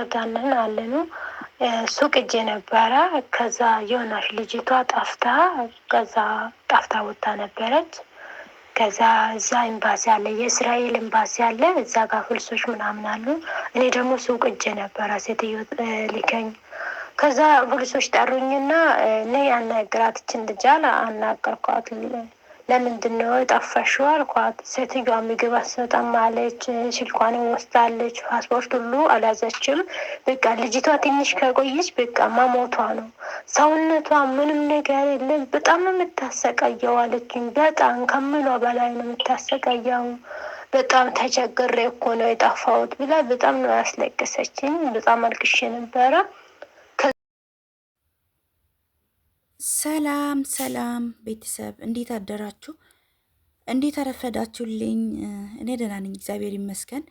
ጋነን አለኑ ሱቅ እጄ ነበረ። ከዛ የሆናሽ ልጅቷ ጠፍታ ወጣ ነበረች። ከዛ እዛ ኤምባሲ አለ፣ የእስራኤል ኤምባሲ አለ። እዛ ጋር ፍልሶች ምናምን አሉ። እኔ ደግሞ ሱቅ እጄ ነበረ ሴትዮ ልከኝ። ከዛ ፖሊሶች ጠሩኝና እኔ ያናገራትችን ልጅ አናገርኳት። ለምንድን ነው የጠፋሽው አልኳት። ሴትዮዋ ምግብ አትሰጠም አለች፣ ስልኳንም ወስዳለች፣ ፓስፖርት ሁሉ አልያዘችም። በቃ ልጅቷ ትንሽ ከቆየች በቃ መሞቷ ነው። ሰውነቷ ምንም ነገር የለም። በጣም ነው የምታሰቃየው አለችኝ። በጣም ከምኗ በላይ ነው የምታሰቃየው። በጣም ተቸግሬ እኮ ነው የጠፋሁት ብላ በጣም ነው ያስለቀሰችኝ። በጣም አልቅሼ ነበረ። ሰላም ሰላም ቤተሰብ እንዴት አደራችሁ? እንዴት አረፈዳችሁልኝ? እኔ ደህና ነኝ፣ እግዚአብሔር ይመስገን።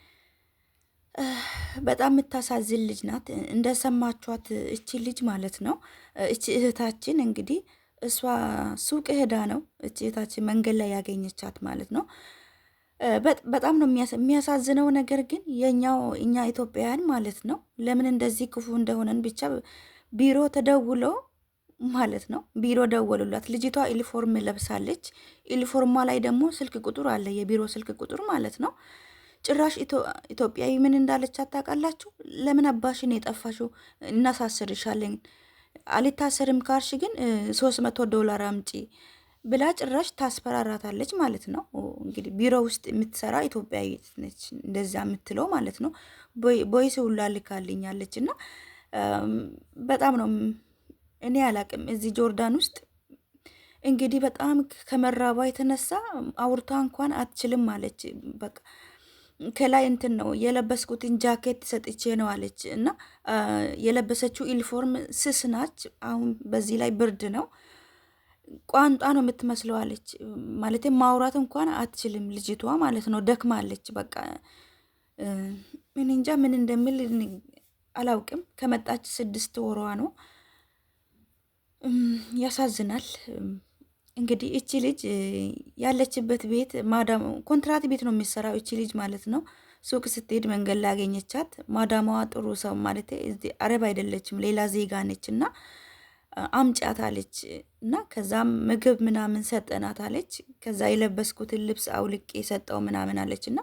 በጣም የምታሳዝን ልጅ ናት። እንደሰማችኋት እቺ ልጅ ማለት ነው። እቺ እህታችን እንግዲህ እሷ ሱቅ ሄዳ ነው እቺ እህታችን መንገድ ላይ ያገኘቻት ማለት ነው። በጣም ነው የሚያሳዝነው ነገር ግን እኛ ኢትዮጵያውያን ማለት ነው ለምን እንደዚህ ክፉ እንደሆነን ብቻ ቢሮ ተደውሎ ማለት ነው። ቢሮ ደወሉላት። ልጅቷ ዩኒፎርም ለብሳለች። ዩኒፎርሟ ላይ ደግሞ ስልክ ቁጥር አለ፣ የቢሮ ስልክ ቁጥር ማለት ነው። ጭራሽ ኢትዮጵያዊ ምን እንዳለች ታውቃላችሁ? ለምን አባሽን የጠፋሽው? እናሳስርሻለን፣ አልታሰርም ካርሽ ግን $300 አምጪ ብላ ጭራሽ ታስፈራራታለች ማለት ነው። እንግዲህ ቢሮ ውስጥ የምትሰራ ኢትዮጵያዊ ነች እንደዛ የምትለው ማለት ነው። ቦይስ ሁላ ልካልኛለች እና በጣም ነው እኔ አላቅም። እዚህ ጆርዳን ውስጥ እንግዲህ በጣም ከመራቧ የተነሳ አውርታ እንኳን አትችልም አለች። በቃ ከላይ እንትን ነው የለበስኩትን ጃኬት ሰጥቼ ነው አለች። እና የለበሰችው ዩኒፎርም ስስ ናች። አሁን በዚህ ላይ ብርድ ነው፣ ቋንጣ ነው የምትመስለው አለች። ማለት ማውራት እንኳን አትችልም ልጅቷ ማለት ነው። ደክማለች። በቃ ምን እንጃ ምን እንደሚል አላውቅም። ከመጣች 6 ወሯ ነው። ያሳዝናል። እንግዲህ እቺ ልጅ ያለችበት ቤት ማዳም ኮንትራት ቤት ነው የሚሰራው እቺ ልጅ ማለት ነው። ሱቅ ስትሄድ መንገድ ላይ ያገኘቻት ማዳማዋ ጥሩ ሰው ማለት እዚህ አረብ አይደለችም፣ ሌላ ዜጋ ነች እና አምጫት አለች እና ከዛም ምግብ ምናምን ሰጠናት አለች። ከዛ የለበስኩትን ልብስ አውልቄ ሰጠው ምናምን አለች እና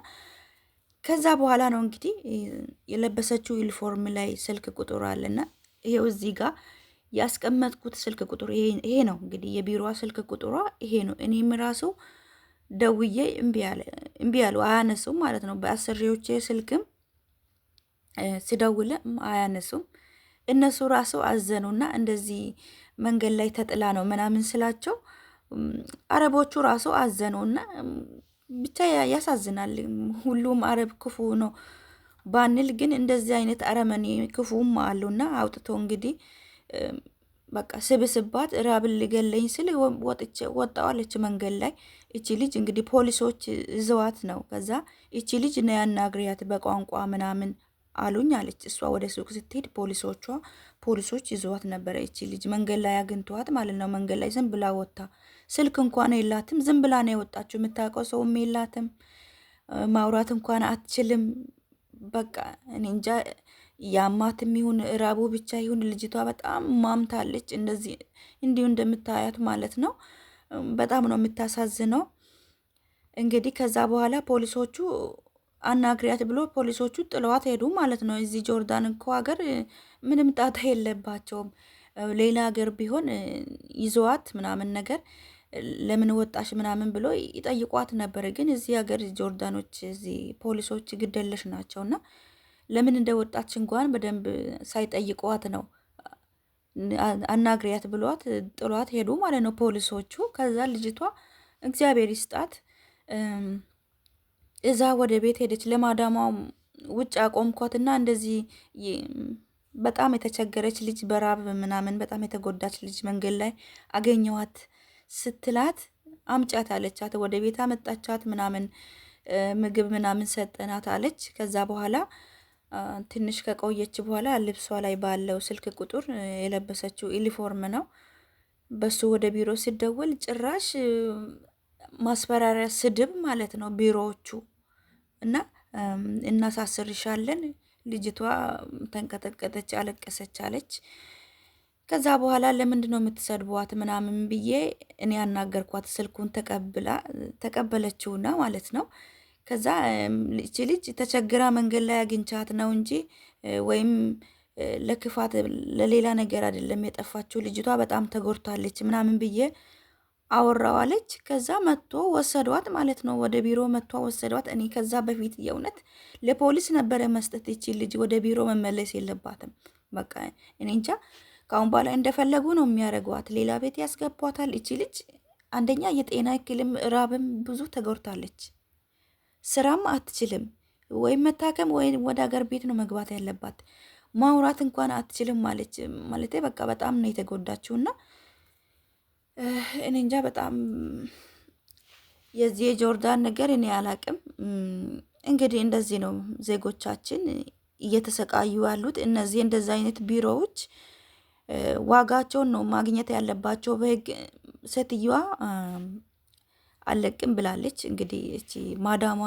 ከዛ በኋላ ነው እንግዲህ የለበሰችው ዩኒፎርም ላይ ስልክ ቁጥር አለና ይሄው እዚህ ጋር ያስቀመጥኩት ስልክ ቁጥር ይሄ ነው። እንግዲህ የቢሮዋ ስልክ ቁጥሯ ይሄ ነው። እኔም ራሱ ደውዬ እምቢ ያሉ አያነሱም ማለት ነው። በአሰሪዎቼ ስልክም ስደውልም አያነሱም። እነሱ ራሱ አዘኑና እንደዚህ መንገድ ላይ ተጥላ ነው ምናምን ስላቸው አረቦቹ ራሱ አዘኑና ብቻ ያሳዝናል። ሁሉም አረብ ክፉ ነው ባንል ግን እንደዚህ አይነት አረመኔ ክፉም አሉና አውጥቶ እንግዲህ በቃ ስብስባት ራብል ሊገለኝ ስል ወጣዋለች መንገድ ላይ። እቺ ልጅ እንግዲህ ፖሊሶች ይዘዋት ነው። ከዛ እቺ ልጅ ነው ያናግሪያት በቋንቋ ምናምን አሉኝ አለች። እሷ ወደ ሱቅ ስትሄድ ፖሊሶች ይዘዋት ነበረ። እቺ ልጅ መንገድ ላይ አግኝተዋት ማለት ነው። መንገድ ላይ ዝም ብላ ወጣ። ስልክ እንኳን የላትም። ዝም ብላ ነው የወጣችው። የምታውቀው ሰውም የላትም። ማውራት እንኳን አትችልም። በቃ እኔ እንጃ ያማትም ይሁን ራቡ ብቻ ይሁን ልጅቷ በጣም ማምታለች። እንዲሁ እንደምታያት ማለት ነው። በጣም ነው የምታሳዝነው። እንግዲህ ከዛ በኋላ ፖሊሶቹ አናግሪያት ብሎ ፖሊሶቹ ጥለዋት ሄዱ ማለት ነው። እዚህ ጆርዳን እኮ ሀገር ምንም ጣጣ የለባቸውም። ሌላ ሀገር ቢሆን ይዘዋት ምናምን ነገር ለምን ወጣሽ ምናምን ብሎ ይጠይቋት ነበር። ግን እዚህ ሀገር ጆርዳኖች እዚህ ፖሊሶች ግደለሽ ናቸውና ለምን እንደወጣች እንኳን በደንብ ሳይጠይቋት ነው አናግሪያት ብሏት ጥሏት ሄዱ ማለት ነው ፖሊሶቹ። ከዛ ልጅቷ እግዚአብሔር ይስጣት እዛ ወደ ቤት ሄደች። ለማዳሟ ውጭ አቆምኳትና እንደዚህ በጣም የተቸገረች ልጅ በራብ ምናምን በጣም የተጎዳች ልጅ መንገድ ላይ አገኘዋት ስትላት አምጫት አለቻት። ወደ ቤት አመጣቻት ምናምን ምግብ ምናምን ሰጠናት አለች። ከዛ በኋላ ትንሽ ከቆየች በኋላ ልብሷ ላይ ባለው ስልክ ቁጥር የለበሰችው ዩኒፎርም ነው። በሱ ወደ ቢሮ ሲደወል ጭራሽ ማስፈራሪያ ስድብ ማለት ነው ቢሮዎቹ እና እናሳስርሻለን፣ ልጅቷ ተንቀጠቀጠች፣ አለቀሰች አለች። ከዛ በኋላ ለምንድን ነው የምትሰድቧት ምናምን ብዬ እኔ ያናገርኳት፣ ስልኩን ተቀበለችውና ማለት ነው። ከዛ እቺ ልጅ ተቸግራ መንገድ ላይ አግኝቻት ነው እንጂ ወይም ለክፋት ለሌላ ነገር አይደለም የጠፋችው፣ ልጅቷ በጣም ተጎድታለች ምናምን ብዬ አወራዋለች። ከዛ መጥቶ ወሰዷት ማለት ነው። ወደ ቢሮ መጥቶ ወሰዷት። እኔ ከዛ በፊት የእውነት ለፖሊስ ነበረ መስጠት። ይቺ ልጅ ወደ ቢሮ መመለስ የለባትም። በቃ እኔ እንጃ። ከአሁን በኋላ እንደፈለጉ ነው የሚያደርጓት። ሌላ ቤት ያስገቧታል። ይቺ ልጅ አንደኛ የጤና እክልም ራብም ብዙ ተጎድታለች። ስራም አትችልም። ወይም መታከም ወይም ወደ ሀገር ቤት ነው መግባት ያለባት። ማውራት እንኳን አትችልም ማለቴ በቃ በጣም ነው የተጎዳችውና እኔ እንጃ በጣም የዚህ የጆርዳን ነገር እኔ አላቅም። እንግዲህ እንደዚህ ነው ዜጎቻችን እየተሰቃዩ ያሉት። እነዚህ እንደዚህ አይነት ቢሮዎች ዋጋቸውን ነው ማግኘት ያለባቸው በህግ። ሴትዮዋ አለቅም ብላለች። እንግዲህ እቺ ማዳሟ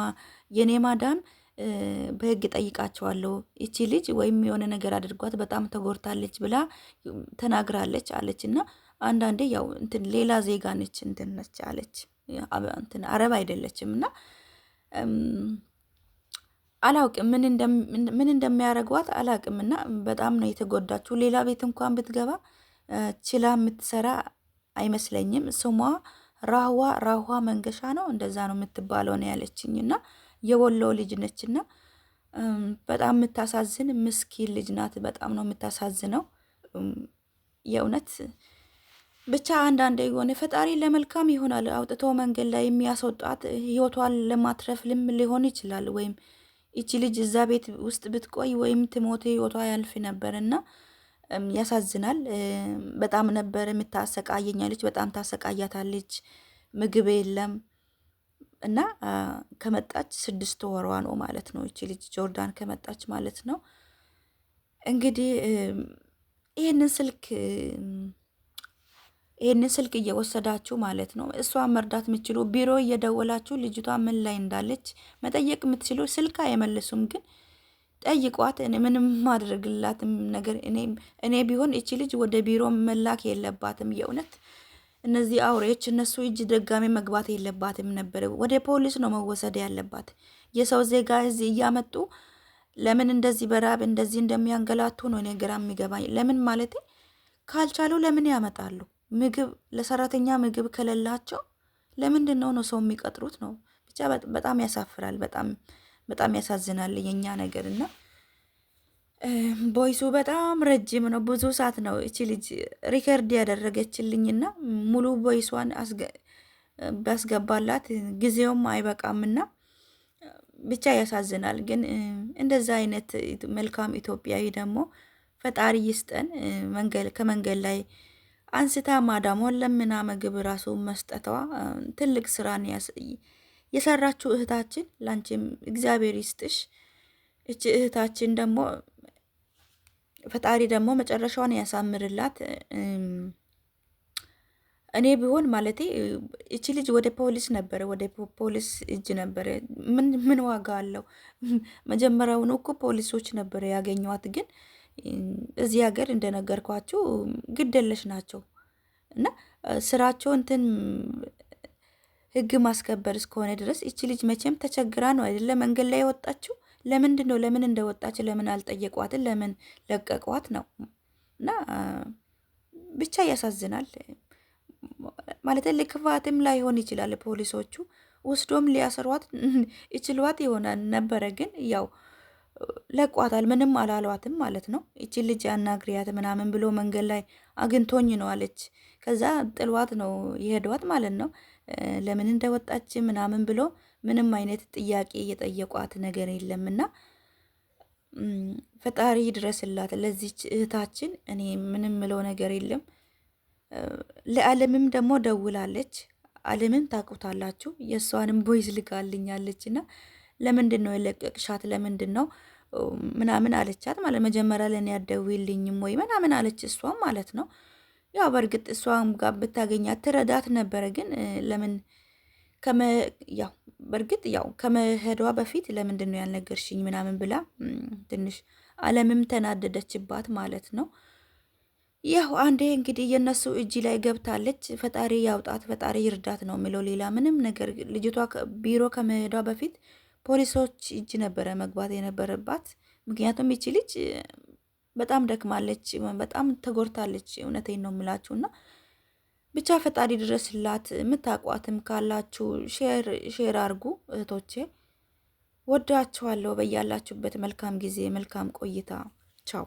የኔ ማዳም በህግ ጠይቃቸዋለሁ፣ እቺ ልጅ ወይም የሆነ ነገር አድርጓት በጣም ተጎድታለች ብላ ተናግራለች አለች። እና አንዳንዴ ያው እንትን ሌላ ዜጋ ነች እንትን ነች አለች፣ እንትን አረብ አይደለችም። እና አላውቅም ምን እንደሚያደርጓት አላውቅም። እና በጣም ነው የተጎዳችው። ሌላ ቤት እንኳን ብትገባ ችላ የምትሰራ አይመስለኝም። ስሟ ራህዋ መንገሻ ነው እንደዛ ነው የምትባለው ነው ያለችኝ። እና የወሎ ልጅ ነችና በጣም የምታሳዝን ምስኪን ልጅ ናት። በጣም ነው የምታሳዝነው የእውነት። ብቻ አንዳንዴ የሆነ ፈጣሪ ለመልካም ይሆናል አውጥቶ መንገድ ላይ የሚያስወጣት፣ ህይወቷን ለማትረፍ ሊሆን ይችላል። ወይም ይቺ ልጅ እዛ ቤት ውስጥ ብትቆይ ወይም ትሞት ህይወቷ ያልፍ ነበር። እና ያሳዝናል። በጣም ነበር የምታሰቃየኛለች፣ በጣም ታሰቃያታለች። ምግብ የለም። እና ከመጣች 6 ወሯ ነው ማለት ነው። ይቺ ልጅ ጆርዳን ከመጣች ማለት ነው። እንግዲህ ይህንን ስልክ እየወሰዳችሁ ማለት ነው እሷን መርዳት የምትችሉ ቢሮ እየደወላችሁ ልጅቷ ምን ላይ እንዳለች መጠየቅ የምትችሉ፣ ስልክ አይመልሱም ግን ጠይቋት። እኔ ምንም ማድረግላትም ነገር እኔ ቢሆን እቺ ልጅ ወደ ቢሮ መላክ የለባትም የእውነት። እነዚህ አውሬዎች እነሱ እጅ ደጋሚ መግባት የለባትም ነበር። ወደ ፖሊስ ነው መወሰድ ያለባት። የሰው ዜጋ እዚህ እያመጡ ለምን እንደዚህ በራብ እንደዚህ እንደሚያንገላቱ ነው እኔ ግራ የሚገባኝ። ለምን ማለት ካልቻሉ ለምን ያመጣሉ? ምግብ ለሰራተኛ ምግብ ከሌላቸው ለምንድን ነው ሰው የሚቀጥሩት ነው? ብቻ በጣም ያሳፍራል። በጣም ያሳዝናል የኛ ነገር። እና ቦይሱ በጣም ረጅም ነው። ብዙ ሰዓት ነው እቺ ልጅ ሪከርድ ያደረገችልኝና ሙሉ ቦይሷን ባስገባላት ጊዜውም አይበቃምና ብቻ ያሳዝናል። ግን እንደዛ አይነት መልካም ኢትዮጵያዊ ደግሞ ፈጣሪ ይስጠን። ከመንገድ ላይ አንስታ ማዳሟን ለምና ምግብ ራሱ መስጠቷ ትልቅ ስራን የሰራችው እህታችን፣ ላንቺም እግዚአብሔር ይስጥሽ። እቺ እህታችን ደግሞ ፈጣሪ ደግሞ መጨረሻዋን ያሳምርላት። እኔ ቢሆን ማለቴ እቺ ልጅ ወደ ፖሊስ እጅ ነበረ። ምን ዋጋ አለው? መጀመሪያውን እኮ ፖሊሶች ነበረ ያገኘዋት። ግን እዚህ ሀገር እንደነገርኳችሁ ግደለሽ ናቸው እና ስራቸው እንትን ህግ ማስከበር እስከሆነ ድረስ እቺ ልጅ መቼም ተቸግራ ነው አይደለ መንገድ ላይ የወጣችው። ለምንድን ነው ለምን እንደወጣች ለምን አልጠየቋትን? ለምን ለቀቋት ነው? እና ብቻ ያሳዝናል። ማለት ለክፋትም ላይሆን ይችላል። ፖሊሶቹ ወስዶም ሊያሰሯት ይችሏት ይሆናል ነበረ። ግን ያው ለቋታል። ምንም አላሏትም ማለት ነው። እቺ ልጅ አናግሪያት ምናምን ብሎ መንገድ ላይ አግኝቶኝ ነው አለች። ከዛ ጥሏት ነው የሄዷት ማለት ነው። ለምን እንደወጣች ምናምን ብሎ ምንም አይነት ጥያቄ እየጠየቋት ነገር የለምና ፈጣሪ ይድረስላት ለዚች እህታችን። እኔ ምንም ምለው ነገር የለም። ለዓለምም ደግሞ ደውላለች። ዓለምን ታውቁታላችሁ። የእሷንም ቦይዝ ልካልኛለች እና ለምንድን ነው የለቀቅሻት? ለምንድን ነው ምናምን አለቻት ማለት መጀመሪያ ለእኔ አትደውይልኝም ወይ ምናምን አለች እሷም ማለት ነው። ያው በእርግጥ እሷም ጋር ብታገኛት ትረዳት ነበረ። ግን ለምን ያው በእርግጥ ያው ከመሄዷ በፊት ለምንድን ነው ያልነገርሽኝ ምናምን ብላ ትንሽ አለምም ተናደደችባት ማለት ነው። ያው አንዴ እንግዲህ የነሱ እጅ ላይ ገብታለች። ፈጣሪ ያውጣት፣ ፈጣሪ ይርዳት ነው የሚለው። ሌላ ምንም ነገር ልጅቷ ቢሮ ከመሄዷ በፊት ፖሊሶች እጅ ነበረ መግባት የነበረባት። ምክንያቱም ይቺ ልጅ በጣም ደክማለች፣ በጣም ተጎድታለች። እውነቴን ነው የምላችሁና ብቻ ፈጣሪ ድረስላት። የምታውቋትም ካላችሁ ሼር አርጉ እህቶቼ። ወዳችኋለሁ። በያላችሁበት መልካም ጊዜ፣ መልካም ቆይታ። ቻው